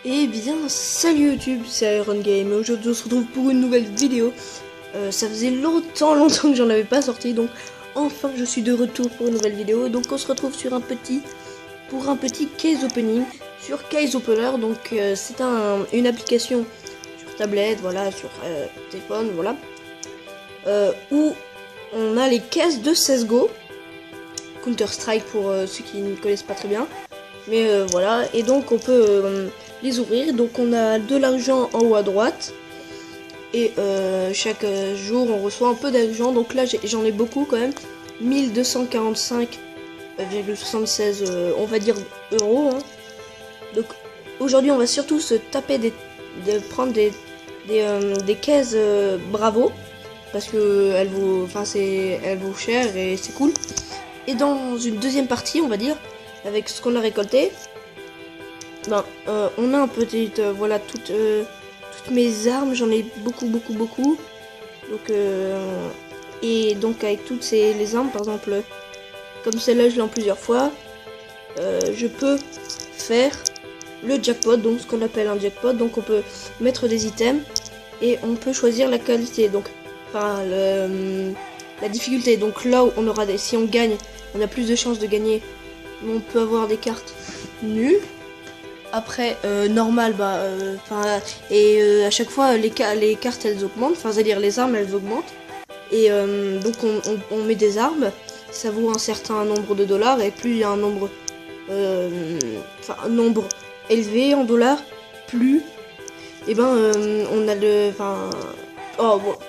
Eh bien, salut YouTube, c'est Iron Game et aujourd'hui on se retrouve pour une nouvelle vidéo. Ça faisait longtemps que j'en avais pas sorti, donc enfin je suis de retour pour une nouvelle vidéo. Donc on se retrouve sur un petit case opening sur Case Opener. Donc c'est une application sur tablette, voilà, sur téléphone, voilà, où on a les caisses de CSGO, Counter Strike pour ceux qui ne connaissent pas très bien. Mais voilà, et donc on peut les ouvrir. Donc on a de l'argent en haut à droite. Et chaque jour on reçoit un peu d'argent. Donc là j'en ai beaucoup quand même. 1245,76 on va dire euros. Hein. Donc aujourd'hui on va surtout se taper prendre des caisses Bravo. Parce que elle vaut cher et c'est cool. Et dans une deuxième partie on va dire, avec ce qu'on a récolté, on a un petit voilà toutes mes armes, j'en ai beaucoup. Donc et donc avec toutes les armes, par exemple comme celle-là je l'ai en plusieurs fois, je peux faire le jackpot, donc ce qu'on appelle un jackpot. Donc on peut mettre des items et on peut choisir la qualité, donc enfin la difficulté. Donc là où on aura si on gagne, on a plus de chances de gagner. On peut avoir des cartes nulles. Après normal, à chaque fois les cartes elles augmentent, enfin c'est-à-dire les armes elles augmentent. Et donc on met des armes, ça vaut un certain nombre de dollars, et plus il y a un nombre élevé en dollars, plus on a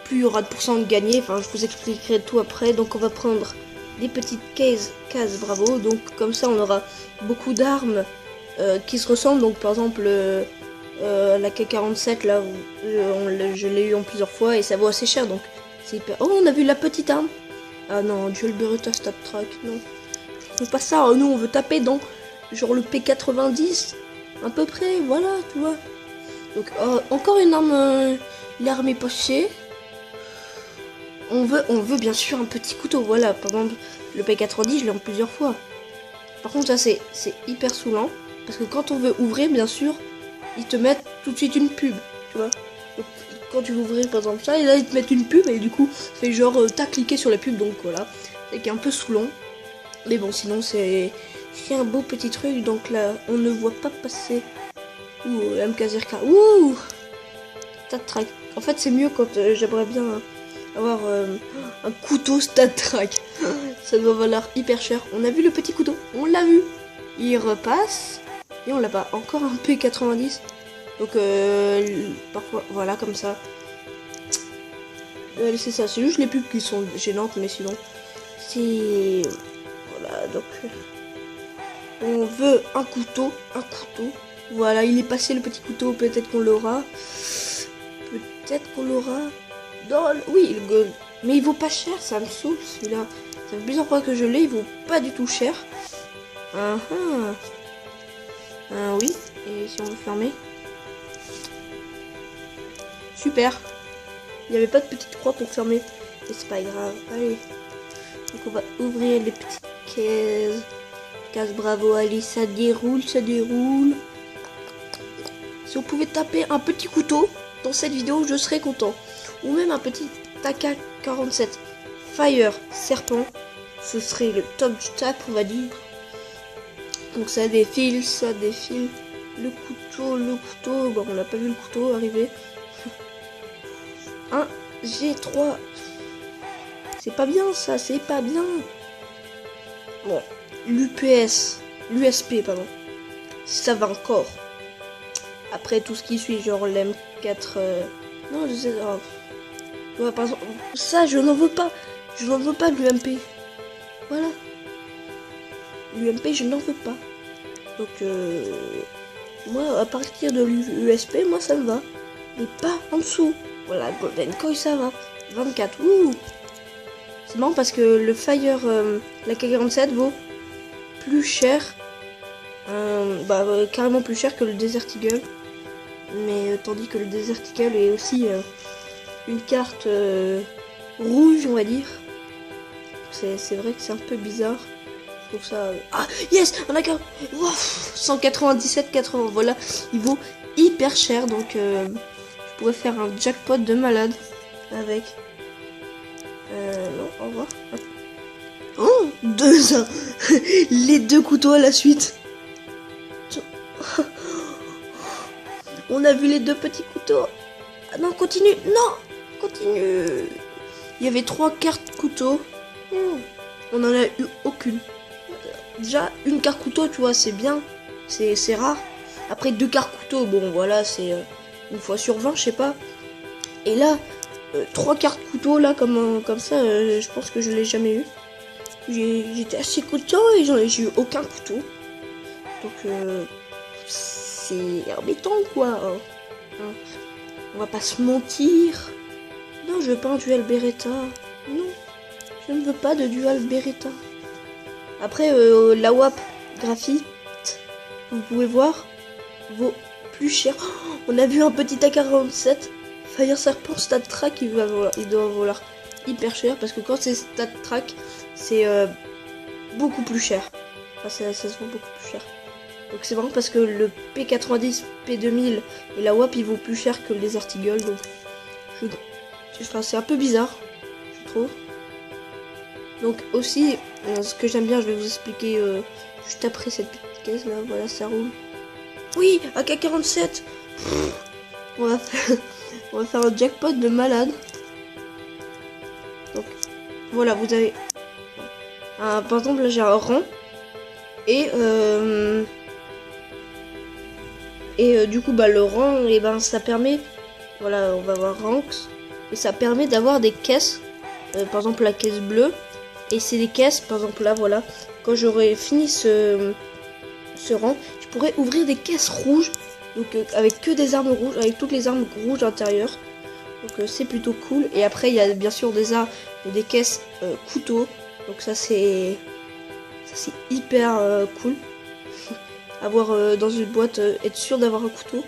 plus il y aura de pourcents de gagner. Enfin je vous expliquerai tout après. Donc on va prendre des petites cases Bravo, donc comme ça on aura beaucoup d'armes qui se ressemblent. Donc par exemple la K47 là, je l'ai eu en plusieurs fois et ça vaut assez cher, donc c'est hyper... Oh, on a vu la petite arme. Ah non, Dual Beretta Stat Track, non, on veut pas ça. Nous on veut taper dans genre le P90 à peu près, voilà, tu vois. Donc encore une arme, l'arme est passée. On veut bien sûr un petit couteau, voilà. Par exemple le P90 je l'ai en plusieurs fois. Par contre ça c'est hyper saoulant, parce que quand on veut ouvrir, bien sûr, ils te mettent tout de suite une pub, tu vois. Donc, quand tu veux ouvrir par exemple ça, et là ils te mettent une pub, et du coup, c'est genre, t'as cliqué sur la pub, donc voilà. C'est un peu saoulant. Mais bon, sinon, c'est un beau petit truc, donc là, on ne voit pas passer. Ouh, MK0K, ouh, Stat Track. En fait, c'est mieux quand j'aimerais bien avoir un couteau Stat Track. Ça doit valoir hyper cher. On a vu le petit couteau, on l'a vu. Il repasse. Et on l'a pas. Encore un P90. Donc parfois, voilà, comme ça. C'est ça, c'est juste les pubs qui sont gênantes, mais sinon, c'est... Voilà, donc... on veut un couteau. Voilà, il est passé le petit couteau, peut-être qu'on l'aura. Oui, mais il vaut pas cher, ça me saoule celui-là. Ça fait plusieurs fois que je l'ai, il vaut pas du tout cher. Oui, et si on veut fermer. Super. Il n'y avait pas de petite croix pour fermer. Mais c'est pas grave. Allez. Donc on va ouvrir les petites cases Bravo. Allez, ça déroule. Si on pouvait taper un petit couteau dans cette vidéo, je serais content. Ou même un petit AK-47 Fire Serpent. Ce serait le top du tap, on va dire. Donc ça défile. Le couteau. Bon, on n'a pas vu le couteau arriver. Un G3. C'est pas bien ça, c'est pas bien. Bon, l'USP, pardon. Ça va encore. Après tout ce qui suit, genre l'M4. Non, je sais. Ouais, par exemple, ça, je n'en veux pas. Je n'en veux pas de l'UMP. Voilà. L'UMP, je n'en veux pas. Donc, moi, à partir de l'USP, moi, ça me va. Mais pas en dessous. Voilà, Golden Koi, ça va. 24, ouh. C'est marrant parce que le Fire, la K47 vaut plus cher. Carrément plus cher que le Desert Eagle. Mais tandis que le Desert Eagle est aussi une carte rouge, on va dire. C'est vrai que c'est un peu bizarre. trouve ça... Ah, yes, on a 197,80. Voilà, il vaut hyper cher. Donc, je pourrais faire un jackpot de malade avec... non, au revoir. Oh, les 2 couteaux à la suite. On a vu les 2 petits couteaux. Ah non, continue. Non, continue. Il y avait 3 cartes couteaux. On en a eu aucune. Déjà, une carte couteau, tu vois, c'est bien. C'est rare. Après, 2 cartes couteau, bon, voilà, c'est une fois sur 20, je sais pas. Et là, 3 cartes couteau, là, comme ça, je pense que je l'ai jamais eu. J'étais assez content et j'ai eu aucun couteau. Donc, c'est embêtant, quoi. Hein. On va pas se mentir. Non, je veux pas un duel Beretta. Non, je ne veux pas de duel Beretta. Après, la WAP graphite, vous pouvez voir, vaut plus cher. Oh, on a vu un petit AK-47 Fire Serpent Stat Track, il doit valoir hyper cher parce que quand c'est Stat Track, c'est beaucoup plus cher. Enfin, ça se vend beaucoup plus cher. Donc c'est vraiment parce que le P90, P2000 et la WAP il vaut plus cher que les Artigol. Donc enfin, c'est un peu bizarre, je trouve. Donc aussi, ce que j'aime bien, je vais vous expliquer juste après cette petite caisse là. Voilà, ça roule. Oui, AK-47. On va faire un jackpot de malade. Donc voilà, vous avez par exemple là j'ai un rang et du coup bah le rang et ben ça permet, voilà, on va voir ranks et ça permet d'avoir des caisses, par exemple la caisse bleue, et c'est des caisses, par exemple là, voilà, quand j'aurai fini ce rang, je pourrais ouvrir des caisses rouges, donc avec que des armes rouges, avec toutes les armes rouges à l'intérieur. Donc c'est plutôt cool. Et après il y a bien sûr des caisses couteaux. Donc ça c'est hyper cool. Avoir dans une boîte, être sûr d'avoir un couteau.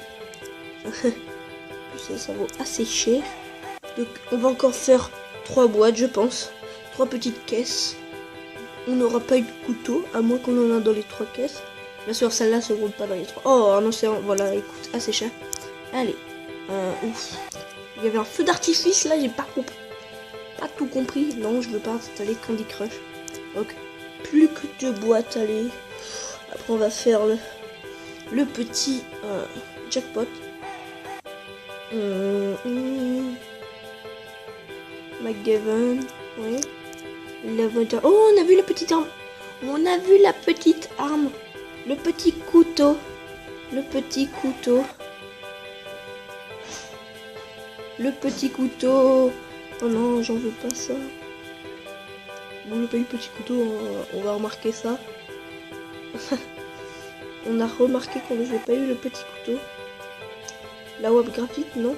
ça vaut assez cher. Donc on va encore faire 3 boîtes, je pense. 3 petites caisses. On n'aura pas eu de couteau, à moins qu'on en a dans les 3 caisses. Bien sûr celle-là se compte pas dans les 3. Oh non, c'est voilà, il coûte assez cher. Allez. Ouf. Il y avait un feu d'artifice là, j'ai pas compris. Pas tout compris. Non, je veux pas installer Candy Crush. Donc, plus que 2 boîtes, allez. Après, on va faire le petit jackpot. McGavin, oui. Oh, on a vu la petite arme. On a vu la petite arme. Le petit couteau. Le petit couteau. Le petit couteau. Oh non, j'en veux pas ça. Bon, le petit couteau, on va remarquer ça. On a remarqué qu'on n'avait pas eu le petit couteau. La web graphite, non,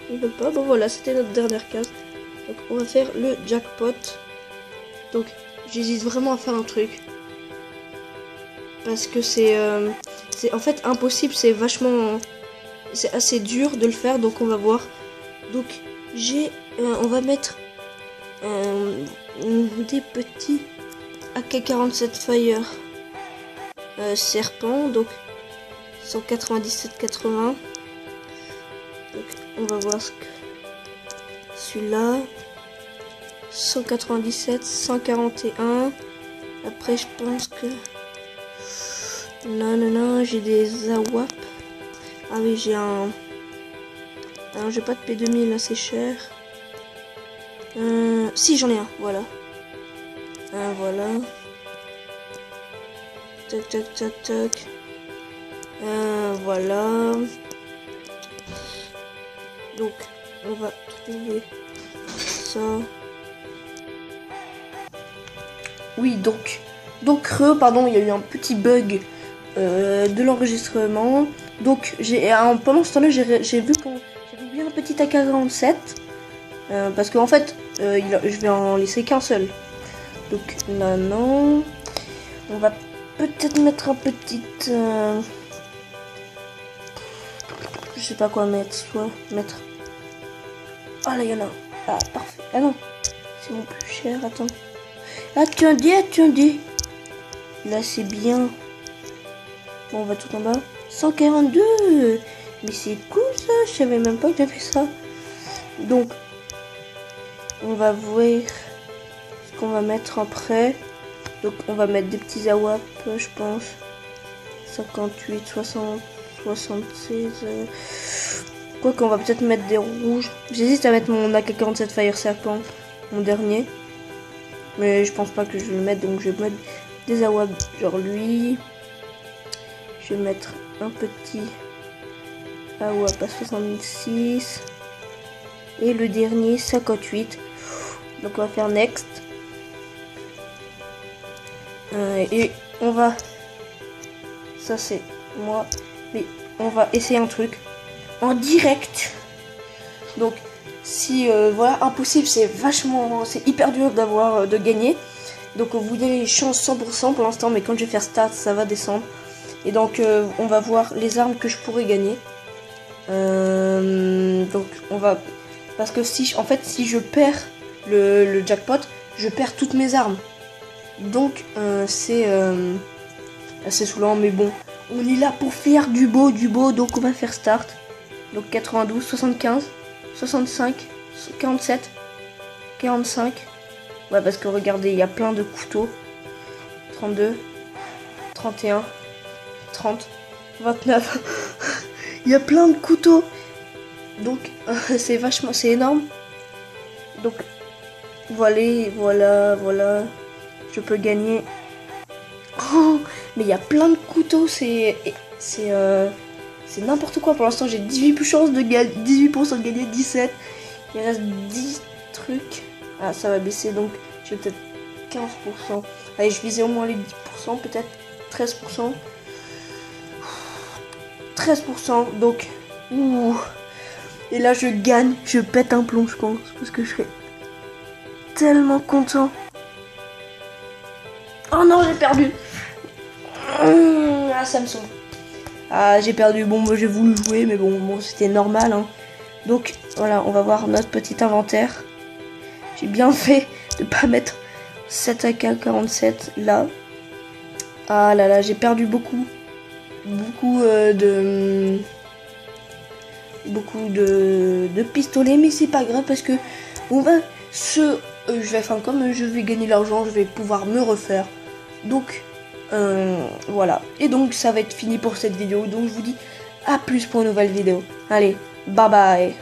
ils veulent pas. Bon voilà, c'était notre dernière case. Donc on va faire le jackpot. Donc j'hésite vraiment à faire un truc. Parce que c'est en fait impossible, c'est assez dur de le faire, donc on va voir. Donc on va mettre des petits AK-47 Fire Serpent, donc 197,80. Donc on va voir ce que celui-là 197, 141. Après je pense que non, j'ai des AWAP. Ah oui, j'ai j'ai pas de P2000 là, c'est cher. Si, j'en ai un, voilà. Voilà. Tac. Voilà. Donc, on va trouver ça. Oui, donc pardon, il y a eu un petit bug de l'enregistrement. Donc, pendant ce temps-là, j'ai vu qu'on j'avais oublié un petit AK-47. Parce qu'en fait, je vais en laisser qu'un seul. Donc, non. On va peut-être mettre un petit... je sais pas quoi mettre. Ah là, il y en a un. Ah, parfait. Ah non, c'est mon plus cher. Attends. Attendez. Là c'est bien. Bon, on va tout en bas. 142. Mais c'est cool ça. Je savais même pas que j'avais ça. Donc, on va voir ce qu'on va mettre après. Donc, on va mettre des petits AWAP, je pense. 58, 60, 76. Quoi qu'on va peut-être mettre des rouges. J'hésite à mettre mon AK-47 Fire Serpent, mon dernier. Mais je pense pas que je vais le mettre, donc je vais mettre des AWAP, genre lui. Je vais mettre un petit AWAP à 66. Et le dernier 58. Donc on va faire next. Et on va... Ça c'est moi. Mais on va essayer un truc en direct. Donc si voilà, impossible, c'est vachement, c'est hyper dur d'avoir de gagner. Donc vous avez chance 100% pour l'instant, mais quand je vais faire start, ça va descendre. Et donc on va voir les armes que je pourrais gagner. Donc on va, parce que si en fait si je perds le jackpot, je perds toutes mes armes. Donc c'est assez saoulant, mais bon, on est là pour faire du beau, donc on va faire start. Donc 92, 75, 65, 47, 45. Ouais, parce que regardez, il y a plein de couteaux. 32, 31, 30, 29. Il y a plein de couteaux. Donc c'est vachement, c'est énorme. Donc voilà. Je peux gagner. Oh, mais il y a plein de couteaux, c'est n'importe quoi. Pour l'instant, j'ai 18% chances de gagner, 18% de gagner, 17. Il reste 10 trucs. Ah, ça va baisser, donc j'ai peut-être 15%. Allez, je visais au moins les 10%, peut-être 13%. 13%, donc ouh. Et là, je gagne, je pète un plomb, je pense, parce que je serais tellement content. Oh non, j'ai perdu. Ah, ça me saoule. Ah, j'ai perdu. Bon, moi j'ai voulu jouer, mais bon c'était normal. Hein. Donc voilà, on va voir notre petit inventaire. J'ai bien fait de pas mettre 7 AK-47 là. Ah là là, j'ai perdu beaucoup de pistolets, mais c'est pas grave parce que on va je vais, enfin, comme je vais gagner l'argent, je vais pouvoir me refaire. Donc voilà. Et donc ça va être fini pour cette vidéo. Donc je vous dis à plus pour une nouvelle vidéo. Allez, bye bye.